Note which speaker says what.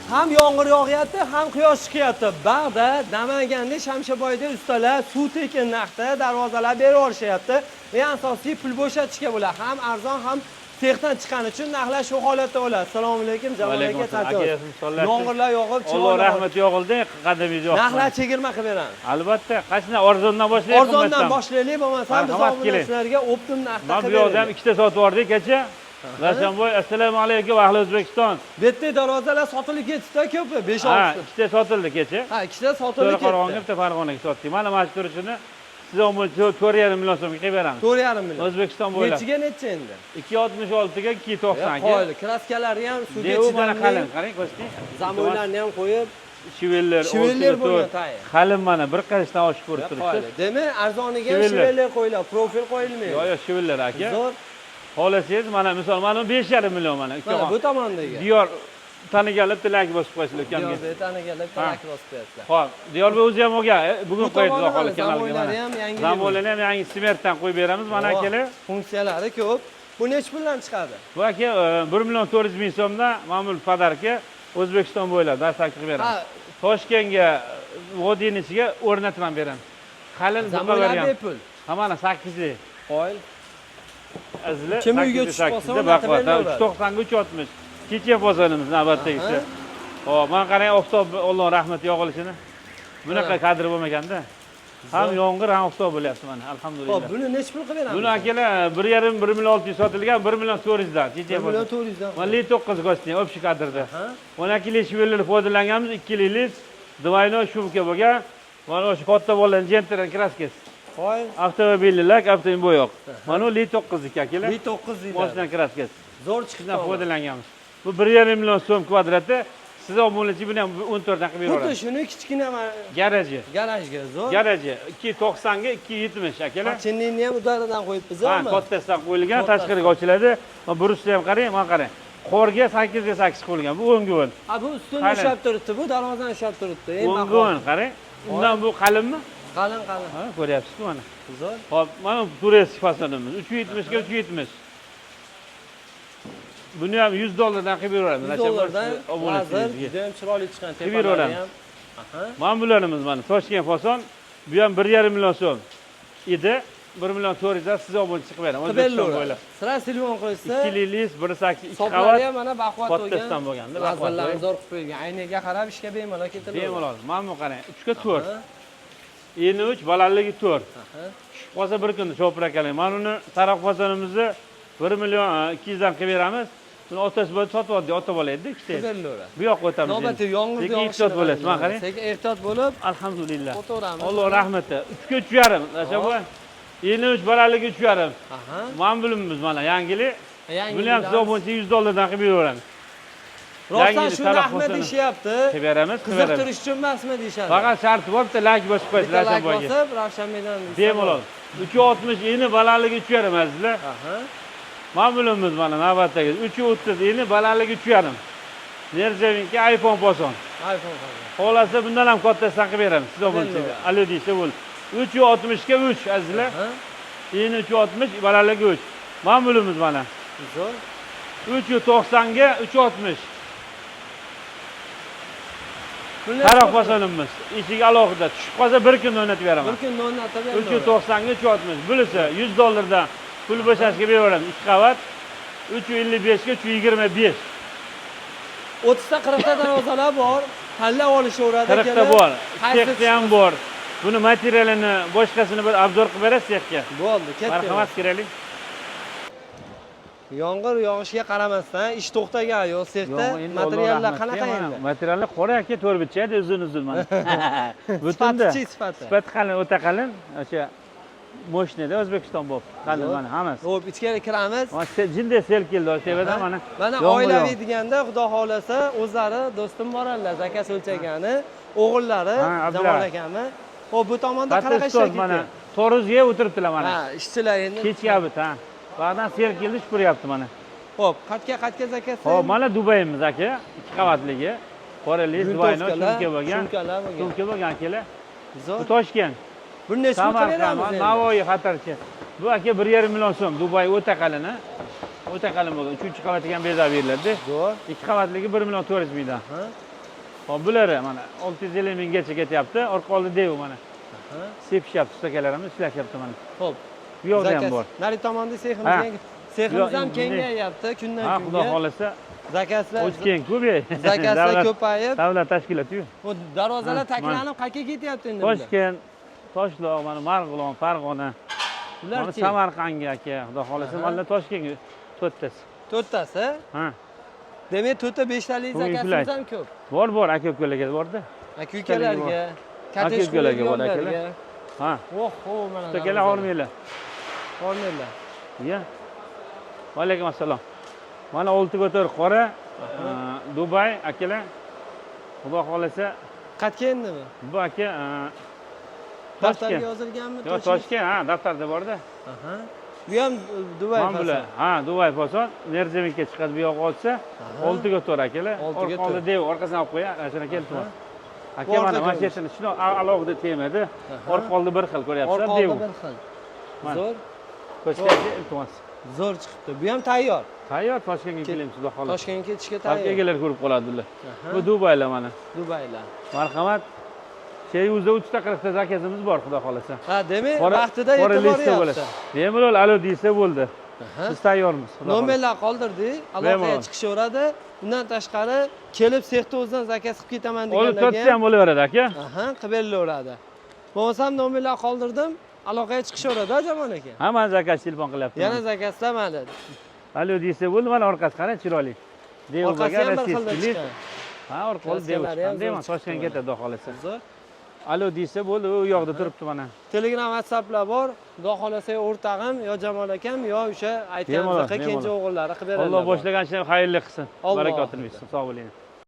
Speaker 1: Ham yomg'ir yog'yapti, ham quyosh chiqyapti. Bag'da, Namanganda, Shamshaboyda ustalar suv tekin narxda darvozalar berib olishyapti. Eng asosiy pul bo'shatishga bo'ladi. Ham arzon, ham texdan chiqqani uchun narxlar shu holatda bo'ladi. Assalomu alaykum, Jamol aka, Sarjon. Yomg'irlar yog'ib,
Speaker 2: Alloh rahmat yog'ildi, qadamingiz yo'q.
Speaker 1: narxlar chegirma qilib beramiz.
Speaker 2: Albatta, qachon arzondan boshlaylik?
Speaker 1: Arzondan boshlaylik, bo'lmasa biz obunachilarga optim narxda
Speaker 2: qilib beramiz. Men bu yerda ham ikkita sotib yubordik kecha. Ravshanboy, assalomu alaykum, ahli O'zbekiston.
Speaker 1: Bu yerda darvozalar sotilib ketdi-da ko'pi, 5-6
Speaker 2: ta. Ha, ikkita sotildi kecha.
Speaker 1: Ha, ikkita sotilib ketdi.
Speaker 2: To'raqo'rg'onga, bitta Farg'onaga sotdik. Mana mana shu turishini siz omon 4,5 million so'mga qilib beramiz.
Speaker 1: 4,5 million.
Speaker 2: O'zbekiston bo'ylab.
Speaker 1: Nechiga necha endi?
Speaker 2: 266 ga 290 ga.
Speaker 1: Qo'ydi. Kraskalari ham suvga
Speaker 2: chidamli. Mana qalin, qarang, ko'rsatdik.
Speaker 1: Zamoylarni ham qo'yib,
Speaker 2: shivellar
Speaker 1: bo'lgan tayi.
Speaker 2: Qalin mana bir qarashdan oshib ko'rib turibsiz.
Speaker 1: Demak, arzoniga shivellar qo'yiladi, profil qo'yilmaydi.
Speaker 2: Yo'q, shivellar aka.
Speaker 1: Zo'r.
Speaker 2: Xohlasangiz mana misol mana 5,5 million mana.
Speaker 1: Mana bu tomondagi.
Speaker 2: Diyor taniganlar tilak bosib qo'yishlar ukamga.
Speaker 1: Diyor taniganlar tilak bosib qo'yasizlar.
Speaker 2: Xo'p, Diyorbek o'zi ham olgan. Bugun qo'ydi xudo xohlasa
Speaker 1: zamoylarni ham yangi.
Speaker 2: Zamoylarni ham yangi smertdan qo'yib beramiz mana akalar.
Speaker 1: Funksiyalari ko'p. Bu nech puldan chiqadi?
Speaker 2: Bu aka 1 million 400 ming so'mdan ma'mul podarka O'zbekiston bo'ylab dastak qilib beramiz. Toshkentga Vodiynichiga o'rnatman beraman. Qalin
Speaker 1: zamoylar bepul.
Speaker 2: Ha mana 8 lik.
Speaker 1: Qo'yil.
Speaker 2: Azli
Speaker 1: kim uyga tushib qolsa,
Speaker 2: 390 ga 360. Kecha bozorimiz navbatdagisi. Xo'p, men qarang, oftob Alloh rahmati yog'ilishini. Bunaqa kadr bo'lmaganda. Ham yomg'ir, ham oftob bo'lyapti mana, alhamdulillah.
Speaker 1: Xo'p, buni nech pul qilib beramiz?
Speaker 2: Buni akalar 1,5 million 600 sotilgan, 1 million 400 dan. Kecha
Speaker 1: 1 million 400 dan.
Speaker 2: Mana 9 go'shtni общий kadrda. 12 lik shivellar foydalanganmiz, 2 lik двойной shubka bo'lgan. Mana o'sha katta bo'lgan Genteran kraskasi.
Speaker 1: Qo'y.
Speaker 2: Avtomobillar, avtomobil bo'yoq. Mana 9 lik akalar.
Speaker 1: 9 lik.
Speaker 2: Mashina kraskasi.
Speaker 1: Zo'r chiqdi.
Speaker 2: Foydalanganmiz. Bu 1,5 million so'm kvadrati. Siz obunachi buni ham 14 dan qilib beramiz.
Speaker 1: Xuddi shuni kichkina
Speaker 2: garaji.
Speaker 1: Garajga zo'r.
Speaker 2: Garaji 290 ga 270 akalar.
Speaker 1: Chinni ham udaridan qo'yibmiz,
Speaker 2: ha, kattasidan qo'yilgan, tashqariga ochiladi. Mana burusni ham qarang, mana qarang. Qorga 8 ga 8 qo'yilgan. Bu o'ngun.
Speaker 1: Ha, bu ustuni ushlab turibdi, bu darvozani ushlab turibdi.
Speaker 2: O'ngun, qarang. Undan bu qalinmi?
Speaker 1: Qalin.
Speaker 2: Ha, ko'ryapsizku mana.
Speaker 1: Zo'r.
Speaker 2: Xo'p, mana turistik fasonimiz 370 ga 370. Buni ham 100 dollardan qilib beramiz.
Speaker 1: Hozir juda ham chiroyli chiqqan tepalari ham.
Speaker 2: Mana bularimiz mana Toshkent fason. Bu ham 1,5 million so'm edi. 1 million 400 dan siz obunachi qilib beraman. O'zbekiston bo'ylab.
Speaker 1: Sira telefon qo'ysa,
Speaker 2: 2 lik 182 qavat.
Speaker 1: So'plari ham mana baquvvat bo'lgan.
Speaker 2: Kattasidan bo'lganda,
Speaker 1: baquvvatlarni zo'r qilib qo'ygan. Aynaga qarab ishga bemalol ketaveradi.
Speaker 2: Bemalol. Mana bu qarang, 3 ga 4. Eni 3, balandligi 4. Tushib qolsa bir kunda chopir akalar. Mana uni taroq fasonimizni 1 million 200 dan qilib beramiz. Buni otasi bo'lib sotib oldi, ota bola edi, ikkita. Bu yoqqa o'tamiz.
Speaker 1: Navbatda yomg'ir yog'ishi.
Speaker 2: Ehtiyot bo'lasiz, mana qarang.
Speaker 1: Sekin ehtiyot bo'lib,
Speaker 2: alhamdulillah.
Speaker 1: O'taveramiz.
Speaker 2: Alloh rahmati. 3 ga 3,5. Nasha bu. Eni 3 balandligi 3,5. Mana bulimiz mana yangilik. Buni ham siz obunachi 100 dollardan qilib beramiz.
Speaker 1: Rostdan shu rahmat deyapti.
Speaker 2: Qilib beramiz,
Speaker 1: qiziqtirish uchun emasmi deyshadi.
Speaker 2: Faqat sharti borda like bosib qo'yish Ravshanboyga.
Speaker 1: Bosib, Ravshanboydan
Speaker 2: bemalol. 360 eni balandligi 3,5 azizlar. Ma'mulimiz mana navbatdagi 330 eni balandligi 3,5. Nerjavinki iPhone boson.
Speaker 1: iPhone.
Speaker 2: Xolasa bundan ham kattasidan qilib beramiz. Siz obunachiga. Alodiysa bo'l. 360 ga 3 azizlar. Eni 360 balandligi 3. Ma'mulimiz mana.
Speaker 1: Zo'r.
Speaker 2: 390 ga 360. Taroq bosonimiz. Eshik alohida tushib qolsa bir kun o'rnatib beraman.
Speaker 1: Bir kun o'rnatib beraman.
Speaker 2: 390 ga 360. Bo'lsa 100 dollardan pul bo'shashga beramiz. 2 qavat 355 ga 325.
Speaker 1: 30 ta 40 ta darvozalar bor. Tanlab olishaveradi.
Speaker 2: 40 ta bor. Texnika ham bor. Buni materialini boshqasini bir obzor qilib berasiz texga.
Speaker 1: Bo'ldi, ketdi.
Speaker 2: Marhamat kerakli.
Speaker 1: Yomg'ir yog'ishiga qaramasdan ish to'xtagan yo'q, sexda materiallar qanaqa endi?
Speaker 2: Materiallar qora aka, to'rtburchak, uzun mana. Butunda. Sifati qalin, o'ta qalin. O'sha moshinada O'zbekiston bo'lib, qalin mana hammasi.
Speaker 1: Xo'p, ichkariga kiramiz.
Speaker 2: Mana jinday sel keldi o'shabada mana.
Speaker 1: Mana oilaviy deganda, Xudo xolasa, o'zlari do'stim boradilar, zakas o'lchagani, o'g'illari, Jamol akami. Xo'p, bu tomonda qanaqa ishlar ketdi?
Speaker 2: Mana To'ruzga o'tiribdilar mana.
Speaker 1: Ha, ishchilar endi.
Speaker 2: Kechgabi, ha. Ba'dan sel keldi, shupuryapti mana.
Speaker 1: Xo'p, qatga zakas?
Speaker 2: Xo'p, mana Dubayimiz aka, 2 qavatligi. Qorali, Dubayno shumka bo'lgan. Shumka bo'lgan akalar. Bu Toshkent.
Speaker 1: Bir necha pul beramiz endi?
Speaker 2: Navoiy xatarchi. Bu aka 1,5 million so'm. Dubay o'ta qalin, o'ta qalin bo'lgan. 3-qavat degan bezab beriladi.
Speaker 1: Zo'r.
Speaker 2: 2 qavatligi 1 million 400 mingdan. Hop buları mana 650 minggacha ketyapti. Orqa oldi dev mana. Sepishyapti ustakalarimiz, ishlashyapti mana.
Speaker 1: Xo'p.
Speaker 2: Bu yoqda ham bor.
Speaker 1: Nari tomonda seximiz ham kengayapti kundan
Speaker 2: Ha,
Speaker 1: kunga.
Speaker 2: xudo xolasa
Speaker 1: Zakazlar
Speaker 2: o'tgan ko'pay.
Speaker 1: zakazlar ko'payib,
Speaker 2: Davlat tashkiloti-yu.
Speaker 1: bu darvozalar taklanib qayerga ketyapti endi?
Speaker 2: Toshkent, Toshloq, mana Marg'ilon, Farg'ona, mana
Speaker 1: Ular-chi?
Speaker 2: Samarqandga aka, xudo xolasa mana Toshkentga to'rttasi.
Speaker 1: To'rttasi?
Speaker 2: Ha.
Speaker 1: Demak, to'rtta 5 talik zakazimiz ham ko'p.
Speaker 2: Bor, aka-ukalarga borda.
Speaker 1: Aka-ukalarga,
Speaker 2: Aka-ukalarga bor akalar. Ha.
Speaker 1: Oho, mana.
Speaker 2: Ustakalar hormanglar.
Speaker 1: Hormanglar.
Speaker 2: Ya. Va alaykum assalom. Mana 6 ko'tar qora, Dubay akalar. Xudo xolasa
Speaker 1: Qayerga endimi?
Speaker 2: bu aka
Speaker 1: Daftarga yozilganmi?
Speaker 2: Yo'q, Toshkent, ha, daftarda borda.
Speaker 1: Aha. Bu ham Dubay
Speaker 2: Mana bular, ha, Dubay fason, Nerzevikka chiqadi bu yoqqa olsa, 6 ko'tar akalar. Orqada dev, orqasidan olib qo'ya, shuna keltimi. Aka mana mashinani shuni alohida temadi. Orqa oldi bir xil ko'ryapsizlar, dev.
Speaker 1: Orqa oldi bir xil. Zo'r.
Speaker 2: Ko'chkaga iltimos.
Speaker 1: Zo'r chiqibdi. Bu ham tayyor.
Speaker 2: Tayyor Toshkentga kelamiz, xudo xolasa.
Speaker 1: Toshkentga ketishga
Speaker 2: Xalq
Speaker 1: tayyor.
Speaker 2: egalari ko'rib qoladi bular. Bu Dubaylar mana.
Speaker 1: Dubaylar.
Speaker 2: Marhamat. Sheyuzda 3 ta 40 ta zakazimiz bor, xudo xolasa.
Speaker 1: Ha, demak, vaqtida yetib boryapti.
Speaker 2: Bemalol alo deysa bo'ldi. Siz tayyormiz, xudo xolasa.
Speaker 1: Nomerlar qoldirdik, aloqaga chiqishaveradi. Undan tashqari kelib sexda o'zidan zakaz qilib ketaman
Speaker 2: Olib
Speaker 1: deganlarga
Speaker 2: totsa ham bo'laveradi aka.
Speaker 1: aha, qilib berilaveradi. Bo'lmasam nomerlar qoldirdim, aloqaga chiqishaveradi Jamol aka.
Speaker 2: Hamma zakaz telefon qilyapti.
Speaker 1: Yana zakazlar mayli.
Speaker 2: Alo deysa bo'ldi, mana orqasi qara chiroyli.
Speaker 1: Orqasi ham bir xilda chiqqan.
Speaker 2: Ha, orqali dev chiqqan. Toshkentga ketadi, xudo xolasa.
Speaker 1: Zo'r.
Speaker 2: Alo deysa bo'ldi, u yoqda turibdi mana.
Speaker 1: Telegram, WhatsApplar bor. Xudo xolasa o'rtag'im yo Jamol akam yo o'sha aytganimizdek kenja o'g'illari qilib beradi.
Speaker 2: Alloh boshlagan ishni xayrli qilsin. Barakotingiz, sog' bo'ling.